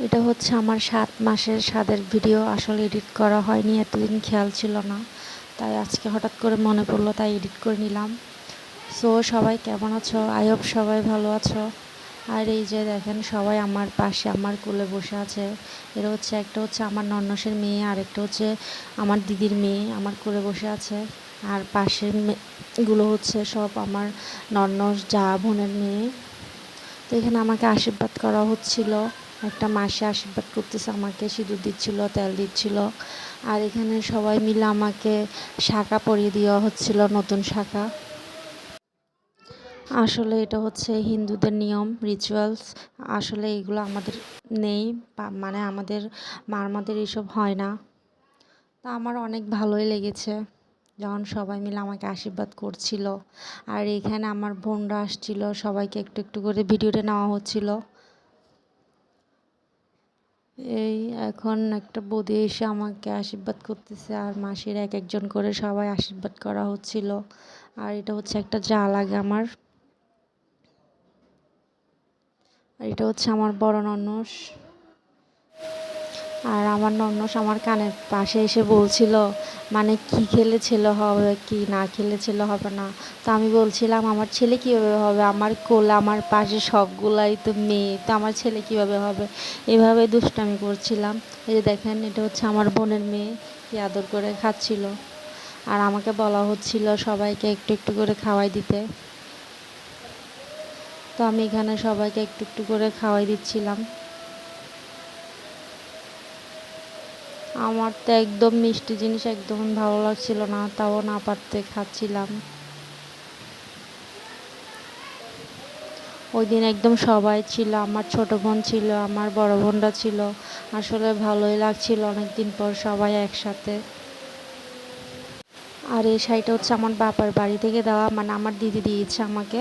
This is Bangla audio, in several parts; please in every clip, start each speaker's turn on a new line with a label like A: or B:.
A: এটা হচ্ছে আমার 7 মাসের স্বাদের ভিডিও। আসলে এডিট করা হয়নি, এতদিন খেয়াল ছিল না, তাই আজকে হঠাৎ করে মনে পড়লো, তাই এডিট করে নিলাম। সো সবাই কেমন আছো? আই হোপ সবাই ভালো আছো। আর এই যে দেখেন, সবাই আমার পাশে আমার কোলে বসে আছে। এরা হচ্ছে, একটা হচ্ছে আমার নন্নসের মেয়ে, আর একটা হচ্ছে আমার দিদির মেয়ে আমার কোলে বসে আছে। আর পাশের গুলো হচ্ছে সব আমার নন্নস যা বোনের মেয়ে। তো এখানে আমাকে আশীর্বাদ করা হচ্ছিল। একটা মাসি আশীর্বাদ করতেছে, আমাকে সিঁদুর দিচ্ছিল, তেল দিচ্ছিল। আর এখানে সবাই মিলে আমাকে শাঁখা পরিয়ে দেওয়া হচ্ছিল, নতুন শাঁখা। আসলে এটা হচ্ছে হিন্দুদের নিয়ম, রিচুয়ালস। আসলে এগুলো আমাদের নেই, মানে আমাদের এসব হয় না। তা আমার অনেক ভালোই লেগেছে যখন সবাই মিলে আমাকে আশীর্বাদ করছিল। আর এখানে আমার বোনরা আসছিল, সবাইকে একটু একটু করে ভিডিওটা নেওয়া হচ্ছিল। এই এখন একটা বৌদি এসে আমাকে আশীর্বাদ করতেছে, আর মাসির এক একজন করে সবাই আশীর্বাদ করা হচ্ছিল। আর এটা হচ্ছে একটা যা লাগে আমার। আর এটা হচ্ছে আমার বড় ননস। আর আমার ননস আমার কানের পাশে এসে বলছিল, মানে কি খেলে ছেলে হবে, কি না খেলে ছেলে হবে না। তো আমি বলছিলাম, আমার ছেলে কীভাবে হবে, আমার কোলে আমার পাশে সবগুলাই তো মেয়ে, তো আমার ছেলে কীভাবে হবে। এভাবে দুষ্টামি করছিলাম। এই যে দেখেন, এটা হচ্ছে আমার বোনের মেয়ে, কি আদর করে খাচ্ছিল। আর আমাকে বলা হচ্ছিল সবাইকে একটু একটু করে খাওয়াই দিতে। তো আমি এখানে সবাইকে একটু একটু করে খাওয়াই দিচ্ছিলাম। আমার তো একদম মিষ্টি জিনিস একদম ভালো লাগছিল না, তাও না পারতে খাচ্ছিলাম। ওই দিন একদম সবাই ছিল, আমার ছোট বোন ছিল, আমার বড় বোনরা ছিল। আসলে ভালোই লাগছিল অনেক দিন পর সবাই একসাথে। আর এই শাড়িটা হচ্ছে আমার বাবার বাড়ি থেকে দেওয়া, মানে আমার দিদি দিয়েছে আমাকে।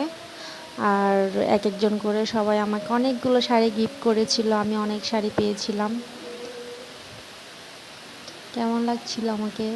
A: আর এক একজন করে সবাই আমাকে অনেকগুলো শাড়ি গিফট করেছিল, আমি অনেক শাড়ি পেয়েছিলাম। কেমন লাগছিল আমাকে?